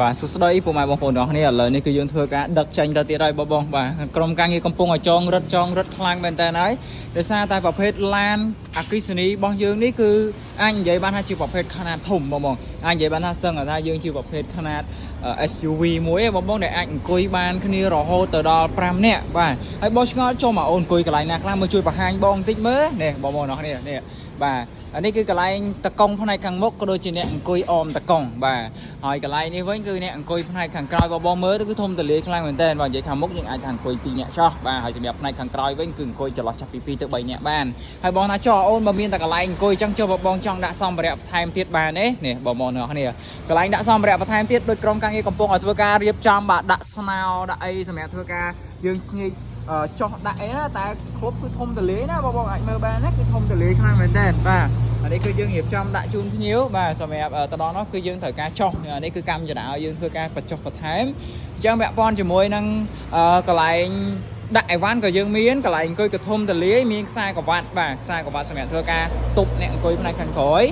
បាទសួស្តីពុកម៉ែបងប្អូនទាំងអស់គ្នាឥឡូវនេះគឺយើងធ្វើការដឹកចេញទៅទៀតហើយបងបាទក្រុមការងារកំពុងឲ្យចងរត់ខ្លាំងមែនតើហើយដោយសារតែប្រភេទឡានអគ្គិសនីរបស់យើងនេះគឺអាចនិយាយបានថាជាប្រភេទខ្នាតធំបងអាចនិយាយបានថាសឹងថាយើងជាប្រភេទខ្នាត SUV មួយបងដែលអាចអង្គុយបានគ្នារហូតទៅដល់5នាក់បាទហើយបងឆ្ងល់ចូលមកអូនអង្គុយកន្លែងណាខ្លះមើលជួយបង្ហាញបងបន្តិចមើលនេះបងទាំងអស់គ្នានេះបាទនេះគឺកន្លែងតកង់ផ្នែកខាងមុខក៏ដូចជាអ្នកអង្គុយអមតកង់បាទហើយកន្លែងនេះវិញគឺអ្នកអង្គុយផ្នែកខាងក្រោយបងមើលទៅគឺធំទលាខ្លាំងមែនតើបាទនិយាយខាងមុខយើងអាចថាអង្គុយ2នាក់ចោះបាទហើយសម្រាប់ផ្នែកខាងក្រោយវិញគឺអង្គុយចន្លោះចាប់ពី2ទៅ3នាក់បានហើយបងថាចោះអូនបើមានតែកន្លែងអង្គុយចឹងចុះបងចង់ដាក់សម្ភារៈបន្ថែមទៀតបានទេនេះបងទាំងអស់គ្នាកន្លែងដាក់សម្ភារៈបន្ថែមទៀតដូចក្រុមការងារកំពុងឲ្យធ្វើការរៀបចំបាទដាក់ស្នោដាក់អីសម្រាប់ធ្វើការយើងញៀកចោះដាក់អីណាតែគ្រប់គឺធំទលាណាបងអាចមើលបានណាគឺធំទលាខ្លាំងមែនតើបាទនេះគឺយើងរៀបចំដាក់ជូនភ្ញៀវបាទសម្រាប់ទៅដល់នោះគឺយើងត្រូវការចោះនេះគឺកម្មចនាឲ្យយើងធ្វើការបញ្ចុះបន្ថែមអញ្ចឹងពាក់ព័ន្ធជាមួយនឹងកន្លែងដាក់អីវ៉ាន់ក៏យើងមានកន្លែងអង្គុយក៏ធំទលាមានខ្សែក្រវ៉ាត់បាទខ្សែក្រវ៉ាត់សម្រាប់ធ្វើការទប់អ្នកអង្គុយផ្នែកខាងក្រោយ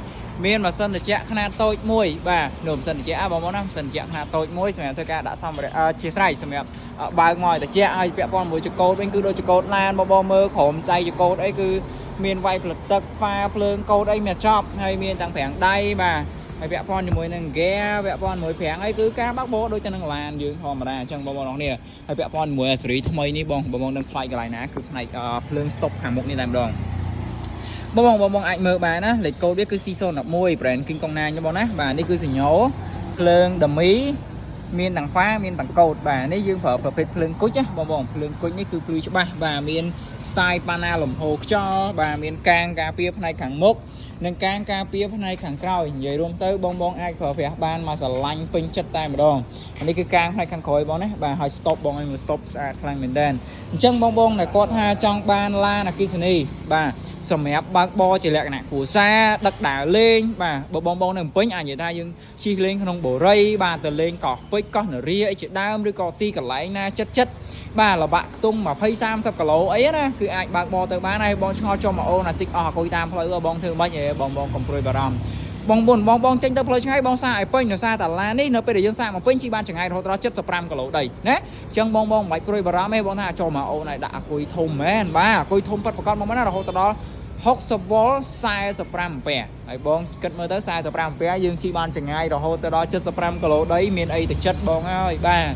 មានម៉ាស៊ីនត្រជាក់ខ្នាតតូចមួយបាទនោះម៉ាស៊ីនត្រជាក់បងប្អូនណាម៉ាស៊ីនត្រជាក់ខ្នាតតូចមួយសម្រាប់ធ្វើការដាក់សម្ភារៈជាស្រ័យសម្រាប់បើកមកឲ្យត្រជាក់ឲ្យពាក់ព័ន្ធមួយចង្កូតវិញគឺដូចចង្កូតឡានបងមើលក្រុមដៃចង្កូតអីគឺមានវាយផ្លិតទឹកហ្វាភ្លើងកូតអីមានចប់ហើយមានទាំងប្រាំងដៃបាទហើយពាក់ព័ន្ធជាមួយនឹងហ្គេពាក់ព័ន្ធជាមួយប្រាំងអីគឺការបើកបោដូចទៅនឹងឡានយើងធម្មតាអញ្ចឹងបងប្អូននេះហើយពាក់ព័ន្ធជាមួយស៊េរីថ្មីនេះបងនឹងផ្លៃកន្លែងណាគឺផ្នែកភ្លើងស្តុបខាងមុខនេះតែម្ដងបងអាចមើលបានណាលេខកូដវាគឺ C011 brand King Kong ណាបងណាបាទនេះគឺសញ្ញោភ្លើងដាមីមានទាំងហ្វាមានទាំងកូដបាទនេះយើងប្រើប្រភេទភ្លើងគុជណាបងភ្លើងគុជនេះគឺភ្លឺច្បាស់បាទមាន style ប៉ាណាលំហូរខ្យល់បាទមានកាងការពារផ្នែកខាងមុខនិងកាងការពារផ្នែកខាងក្រោយនិយាយរួមទៅបងអាចប្រើប្រាស់បានមកស្រឡាញ់ពេញចិត្តតែម្ដងនេះគឺកាងផ្នែកខាងក្រោយបងណាបាទហើយ stop បងឲ្យមើល stop ស្អាតខ្លាំងមែនតើអញ្ចឹងបងដែលគាត់ថាចង់បានឡានអគ្គិសនីបាទសម្រាប់បើកបរជាលក្ខណៈគ្រួសារដឹកដើរលេងបាទបើបងនៅភ្នំពេញអាចនិយាយថាយើងជិះលេងក្នុងបូរីបាទទៅលេងកោះពេជ្រកោះនរាអីជាដើមឬក៏ទីកន្លែងណាចិត្តបាទលបាក់ខ្ទង់20-30គីឡូអីណាគឺអាចបើកបរទៅបានហើយបងឆ្ងល់ចុះមកអូនអាតិចអស់អង្គុយតាមផ្លូវបងធ្វើមិនហ៎បងកុំព្រួយបារម្ភបងចេញទៅផ្លូវឆ្ងាយបងសាឲ្យពេញដោយសារតាឡាននេះនៅពេលដែលយើងសាកមកពេញជិះបានចម្ងាយរហូតដល់75គីឡូដីណាអញ្ចឹងបងមិនបាច់ព្រួយបារម្ភទេបងថាចូលមកអូនឲ្យដាក់អាគុយធំមែនបាទអាគុយធំប៉ាត់ប្រកបមកណារហូតដល់60 V 45 អាំពែហើយបងគិតមើលទៅ45 អាំពែយើងជិះបានចម្ងាយរហូតទៅដល់75គីឡូដីមានអីទៅចិត្តបងហើយបាទ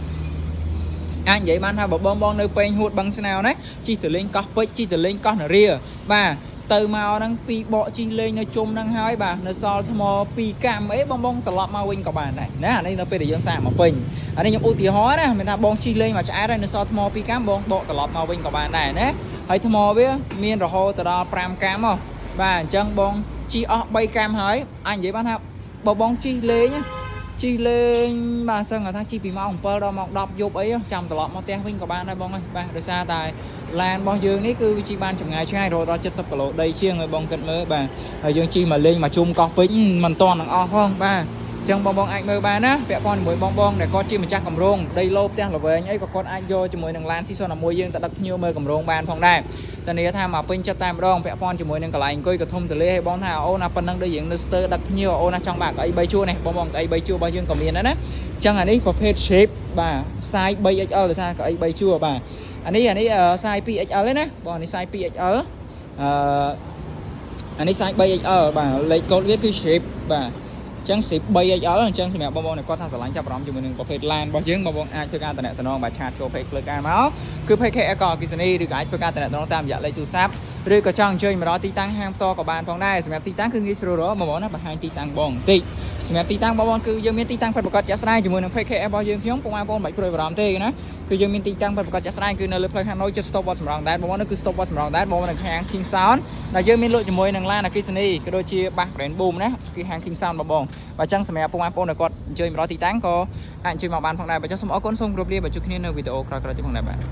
អាចនិយាយបានថាបើបងនៅពេញហួតបឹងស្នោណាជិះទៅលេងកោះពេជ្រជិះទៅលេងកោះនរាបាទទៅមកហ្នឹងពីបកជិះលេងនៅជុំហ្នឹងហើយបាទនៅសល់ថ្ម2កាំអីបងត្រឡប់មកវិញក៏បានដែរណាអានេះនៅពេលដែលយើងសាកមកពេញអានេះខ្ញុំឧទាហរណ៍ណាមានថាបងជិះលេងមកឆ្អែតហើយនៅសល់ថ្ម2កាំបងបកត្រឡប់មកវិញក៏បានដែរណាហើយថ្មវាមានរហូតទៅដល់5កាំហ៎បាទអញ្ចឹងបងជិះអស់3កាំហើយអាចនិយាយបានថាបើបងជិះលេងបាទសឹងថាជិះពីម៉ោង7ដល់ម៉ោង10យប់អីចាំត្រឡប់មកផ្ទះវិញក៏បានដែរបងបាទដោយសារតែឡានរបស់យើងនេះគឺវាជិះបានចម្ងាយឆ្ងាយរហូតដល់70គីឡូដីជាងហើយបងគិតមើលបាទហើយយើងជិះមកលេងមកជុំកោះពេជ្រមិនតាន់នឹងអស់ផងបាទអញ្ចឹងបងអាចមើលបានណាពាក់ព័ន្ធជាមួយបងដែលគាត់ជាម្ចាស់គម្រោងដីឡូផ្ទះល្វែងអីក៏គាត់អាចយកជាមួយនឹងឡាន C011 យើងទៅដឹកភ្ញៀវមើលគម្រោងបានផងដែរតែនេះថាមកពេញចិត្តតែម្ដងពាក់ព័ន្ធជាមួយនឹងកន្លែងអង្គុយក៏ធំទលាហើយបងថាអូនណាប៉ុណ្ណឹងដូចយើងនៅស្ទើដឹកភ្ញៀវអូនណាចង់បានកៅអី3ជួរនេះបងកៅអី3ជួររបស់យើងក៏មានដែរណាអញ្ចឹងអានេះប្រភេទ shape បាទ size 3XL ដោយសារកៅអី3ជួរបាទអានេះsize 2XL ទេណាបងនេះ size 2XL អានេះ size 3XL បាទលេខកូដវាគឺ shape បាទអញ្ចឹង shape 3XL អញ្ចឹងសម្រាប់បងដែលគាត់ថាស្រឡាញ់ចាប់អារម្មណ៍ជាមួយនឹងប្រភេទឡានរបស់យើងបងអាចធ្វើការតំណងបាទឆាតចូល page ផ្លូវការមកគឺ page KS អគ្គិសនីឬក៏អាចធ្វើការតំណងតាមរយៈលេខទូរស័ព្ទឬក៏ចង់អញ្ជើញមកដល់ទីតាំងហាងផ្ទាល់ក៏បានផងដែរសម្រាប់ទីតាំងគឺងាយស្រួលរកបងណាបង្ហាញទីតាំងបងបន្តិចសម្រាប់ទីតាំងបងគឺយើងមានទីតាំងប្រកបជាក់ស្ដែងជាមួយនឹង page KS របស់យើងខ្ញុំបងមិនព្រួយបារម្ភទេណាគឺយើងមានទីតាំងប្រកបជាក់ស្ដែងគឺនៅលើផ្លូវហាណូយចិត្ត stop វត្តសម្រងដែរបងគឺ stop វត្តសម្រងដែរបងនៅខាង King Sound ដែលយើងមានលក់ជាមួយនឹងឡានអគ្គិសនីក៏ដូចជាបាស brand boom ណាគឺហាង King Sound បងបាទអញ្ចឹងសម្រាប់បងដែលគាត់អញ្ជើញមកដល់ទីតាំងក៏អាចអញ្ជើញមកបានផងដែរបើចង់សូមអរគុណសូមគោរពលាបើជួបគ្នានៅវីដេអូក្រោយៗទៀតផងដែរបាទ